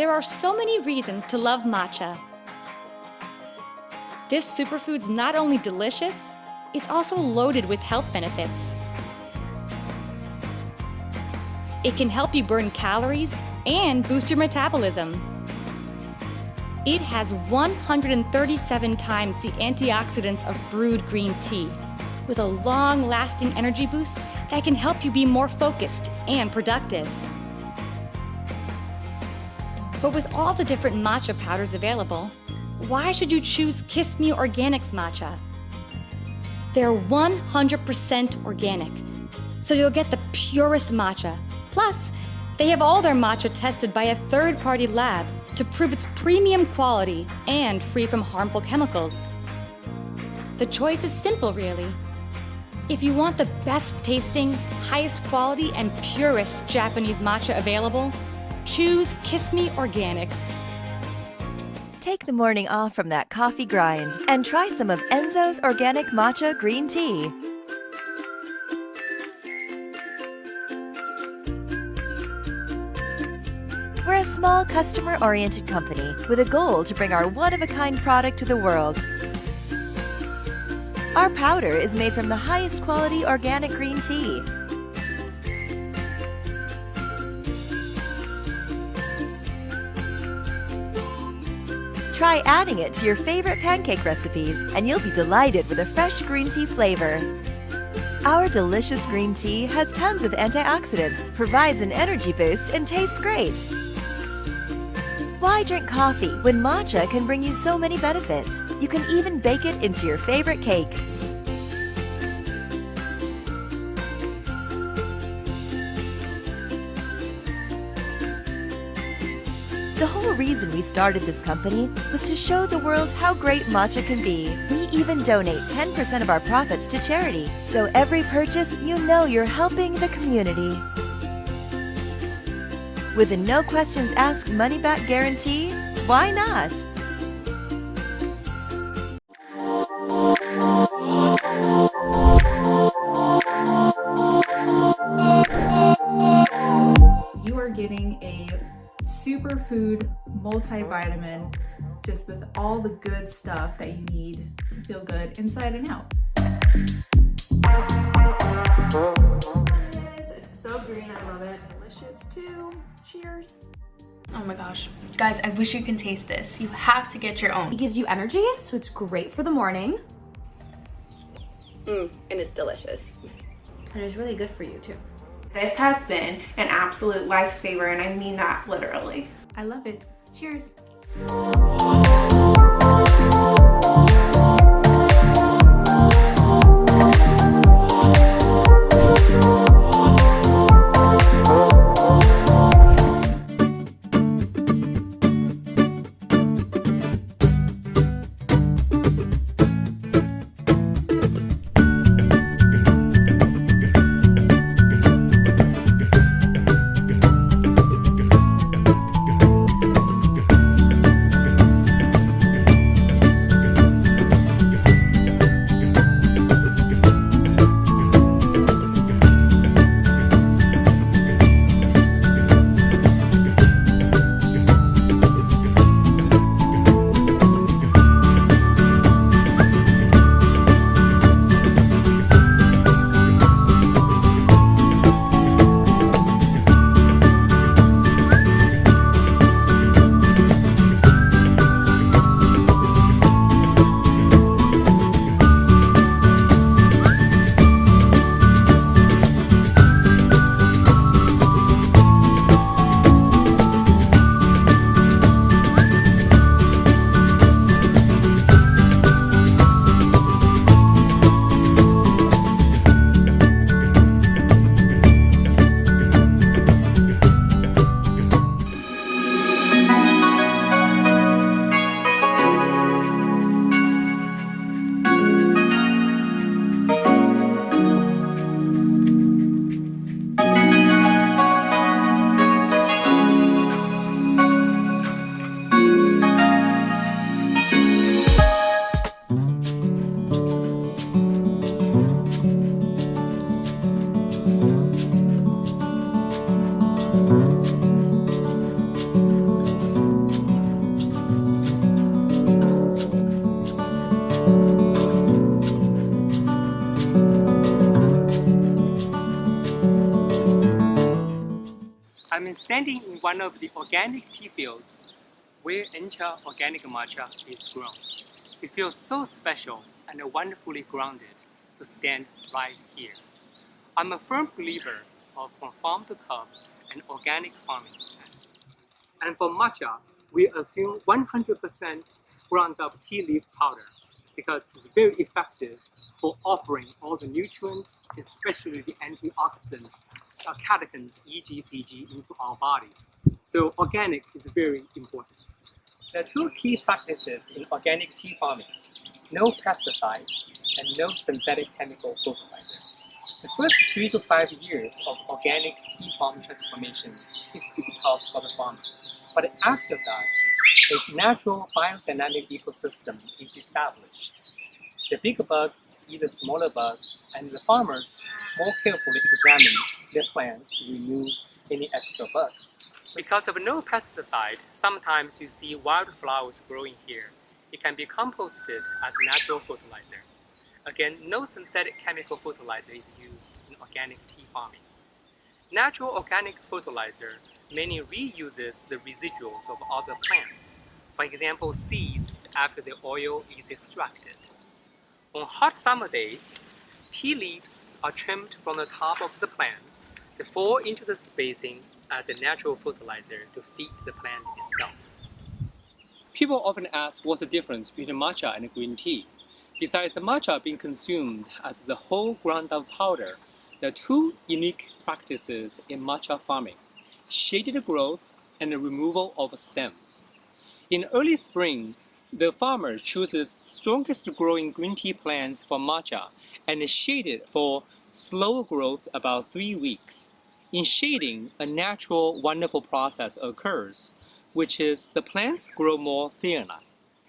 There are so many reasons to love matcha. This superfood's not only delicious, it's also loaded with health benefits. It can help you burn calories and boost your metabolism. It has 137 times the antioxidants of brewed green tea, with a long-lasting energy boost that can help you be more focused and productive. But with all the different matcha powders available, why should you choose Kiss Me Organics matcha? They're 100% organic, so you'll get the purest matcha. Plus, they have all their matcha tested by a third-party lab to prove its premium quality and free from harmful chemicals. The choice is simple, really. If you want the best tasting, highest quality, and purest Japanese matcha available, choose Kiss Me Organics. Take the morning off from that coffee grind and try some of Enzo's organic matcha green tea. We're a small customer-oriented company with a goal to bring our one-of-a-kind product to the world. Our powder is made from the highest quality organic green tea. Try adding it to your favorite pancake recipes and you'll be delighted with a fresh green tea flavor. Our delicious green tea has tons of antioxidants, provides an energy boost, and tastes great. Why drink coffee when matcha can bring you so many benefits? You can even bake it into your favorite cake. The whole reason we started this company was to show the world how great matcha can be. We even donate 10% of our profits to charity, so every purchase, you know you're helping the community. With a no questions asked money-back guarantee, why not? You are getting a superfood multivitamin just with all the good stuff that you need to feel good inside and out. It's so green, I love it. Delicious too. Cheers. Oh my gosh. Guys, I wish you can taste this. You have to get your own. It gives you energy, so it's great for the morning. And it's delicious. And it's really good for you too. This has been an absolute lifesaver, and I mean that literally. I love it. Cheers. I'm standing in one of the organic tea fields where Encha organic matcha is grown. It feels so special and wonderfully grounded to stand right here. I'm a firm believer of from farm to cup and organic farming. And for matcha, we assume 100% ground up tea leaf powder because it's very effective for offering all the nutrients, especially the antioxidant catechins, EGCG, into our body. So organic is very important. There are two key practices in organic tea farming: no pesticide and no synthetic chemical fertilizer. The first 3 to 5 years of organic tea farm transformation is pretty tough for the farmer. But after that, a natural biodynamic ecosystem is established. The bigger bugs eat the smaller bugs, and the farmers more carefully examine their plants to remove any extra bugs. Because of no pesticide, sometimes you see wildflowers growing here. It can be composted as natural fertilizer. Again, no synthetic chemical fertilizer is used in organic tea farming. Natural organic fertilizer mainly reuses the residuals of other plants. For example, seeds after the oil is extracted. On hot summer days, tea leaves are trimmed from the top of the plants to fall into the spacing as a natural fertilizer to feed the plant itself. People often ask what's the difference between matcha and green tea. Besides the matcha being consumed as the whole ground up powder, there are two unique practices in matcha farming: shaded growth and the removal of stems. In early spring, the farmer chooses strongest growing green tea plants for matcha and shade it for slow growth about 3 weeks. In shading, a natural, wonderful process occurs, which is the plants grow more theanine.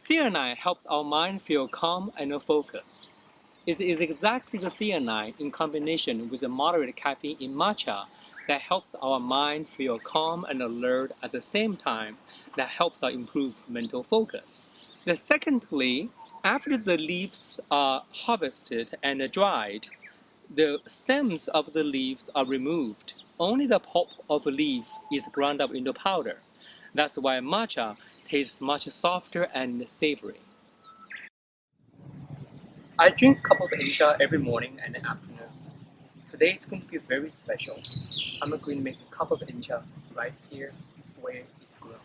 Theanine helps our mind feel calm and focused. It is exactly the theanine in combination with a moderate caffeine in matcha that helps our mind feel calm and alert at the same time that helps us improve mental focus. Secondly, after the leaves are harvested and dried, the stems of the leaves are removed. Only the pulp of the leaf is ground up into powder. That's why matcha tastes much softer and savory. I drink a cup of Encha every morning and afternoon. Today it's going to be very special. I'm going to make a cup of Encha right here where it's grown.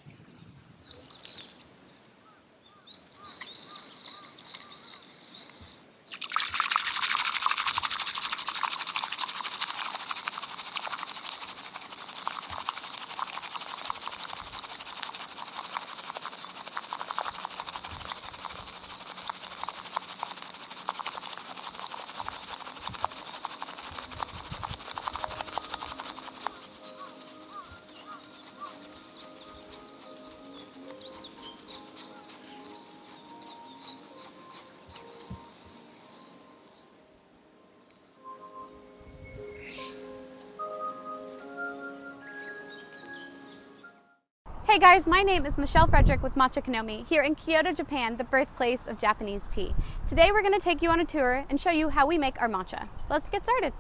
Hey guys, my name is Michelle Frederick with Matcha Konomi here in Kyoto, Japan, the birthplace of Japanese tea. Today we're going to take you on a tour and show you how we make our matcha. Let's get started.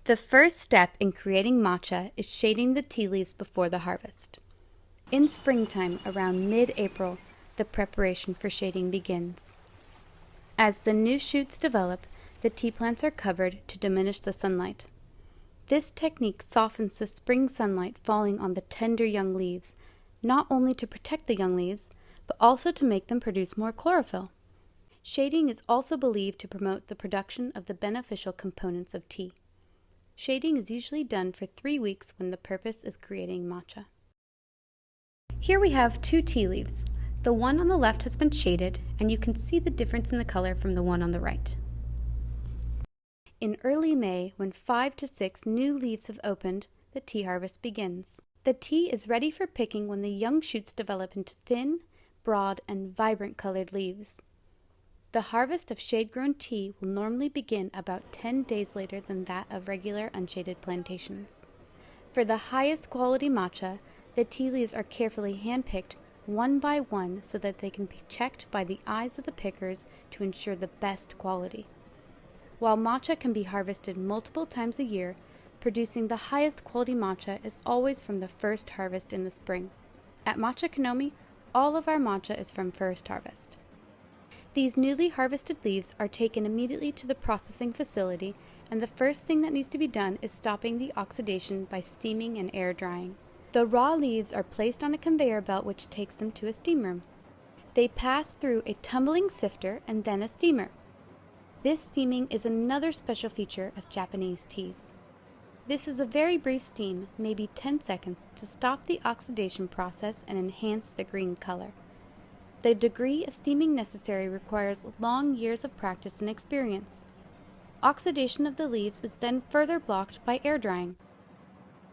The first step in creating matcha is shading the tea leaves before the harvest. In springtime, around mid-April, the preparation for shading begins. As the new shoots develop, the tea plants are covered to diminish the sunlight. This technique softens the spring sunlight falling on the tender young leaves, not only to protect the young leaves, but also to make them produce more chlorophyll. Shading is also believed to promote the production of the beneficial components of tea. Shading is usually done for 3 weeks when the purpose is creating matcha. Here we have 2 tea leaves. The one on the left has been shaded, and you can see the difference in the color from the one on the right. In early May, when 5 to 6 new leaves have opened, the tea harvest begins. The tea is ready for picking when the young shoots develop into thin, broad, and vibrant colored leaves. The harvest of shade-grown tea will normally begin about 10 days later than that of regular unshaded plantations. For the highest quality matcha, the tea leaves are carefully hand-picked one by one so that they can be checked by the eyes of the pickers to ensure the best quality. While matcha can be harvested multiple times a year, producing the highest quality matcha is always from the first harvest in the spring. At Matcha Konomi, all of our matcha is from first harvest. These newly harvested leaves are taken immediately to the processing facility, and the first thing that needs to be done is stopping the oxidation by steaming and air drying. The raw leaves are placed on a conveyor belt which takes them to a steam room. They pass through a tumbling sifter and then a steamer. This steaming is another special feature of Japanese teas. This is a very brief steam, maybe 10 seconds, to stop the oxidation process and enhance the green color. The degree of steaming necessary requires long years of practice and experience. Oxidation of the leaves is then further blocked by air drying.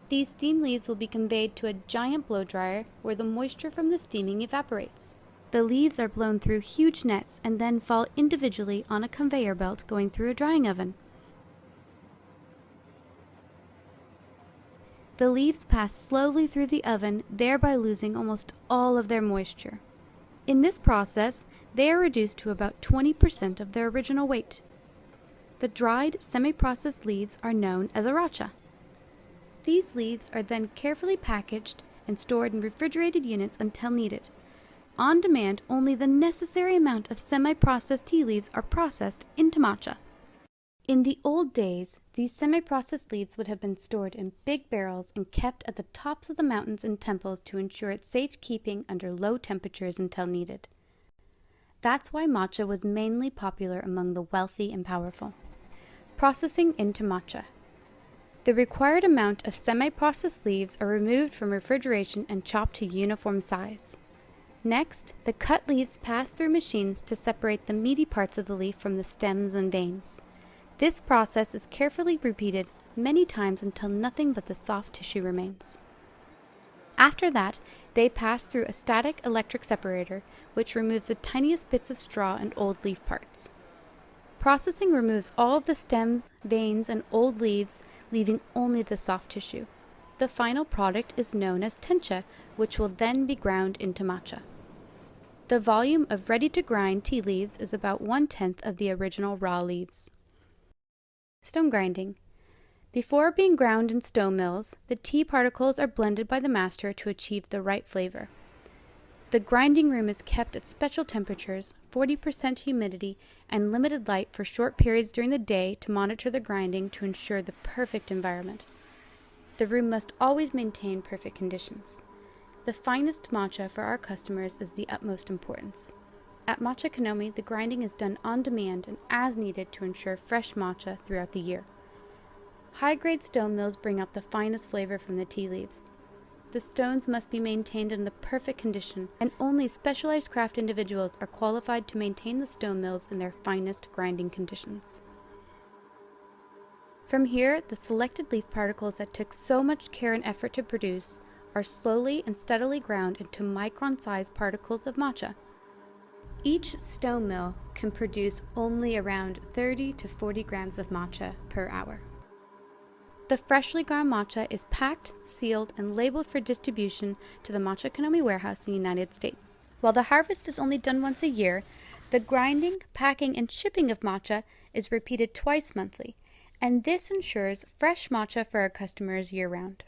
These steam leaves will be conveyed to a giant blow dryer where the moisture from the steaming evaporates. The leaves are blown through huge nets and then fall individually on a conveyor belt going through a drying oven. The leaves pass slowly through the oven, thereby losing almost all of their moisture. In this process, they are reduced to about 20% of their original weight. The dried, semi-processed leaves are known as aracha. These leaves are then carefully packaged and stored in refrigerated units until needed. On demand, only the necessary amount of semi-processed tea leaves are processed into matcha. In the old days, these semi-processed leaves would have been stored in big barrels and kept at the tops of the mountains and temples to ensure its safekeeping under low temperatures until needed. That's why matcha was mainly popular among the wealthy and powerful. Processing into matcha. The required amount of semi-processed leaves are removed from refrigeration and chopped to uniform size. Next, the cut leaves pass through machines to separate the meaty parts of the leaf from the stems and veins. This process is carefully repeated many times until nothing but the soft tissue remains. After that, they pass through a static electric separator, which removes the tiniest bits of straw and old leaf parts. Processing removes all of the stems, veins, and old leaves, leaving only the soft tissue. The final product is known as tencha, which will then be ground into matcha. The volume of ready-to-grind tea leaves is about 1/10 of the original raw leaves. Stone grinding. Before being ground in stone mills, the tea particles are blended by the master to achieve the right flavor. The grinding room is kept at special temperatures, 40% humidity, and limited light for short periods during the day to monitor the grinding to ensure the perfect environment. The room must always maintain perfect conditions. The finest matcha for our customers is the utmost importance. At Matcha Konomi, the grinding is done on demand and as needed to ensure fresh matcha throughout the year. High-grade stone mills bring out the finest flavor from the tea leaves. The stones must be maintained in the perfect condition, and only specialized craft individuals are qualified to maintain the stone mills in their finest grinding conditions. From here, the selected leaf particles that took so much care and effort to produce are slowly and steadily ground into micron-sized particles of matcha. Each stone mill can produce only around 30 to 40 grams of matcha per hour. The freshly ground matcha is packed, sealed, and labeled for distribution to the Matcha Konomi warehouse in the United States. While the harvest is only done once a year, the grinding, packing, and shipping of matcha is repeated twice monthly, and this ensures fresh matcha for our customers year-round.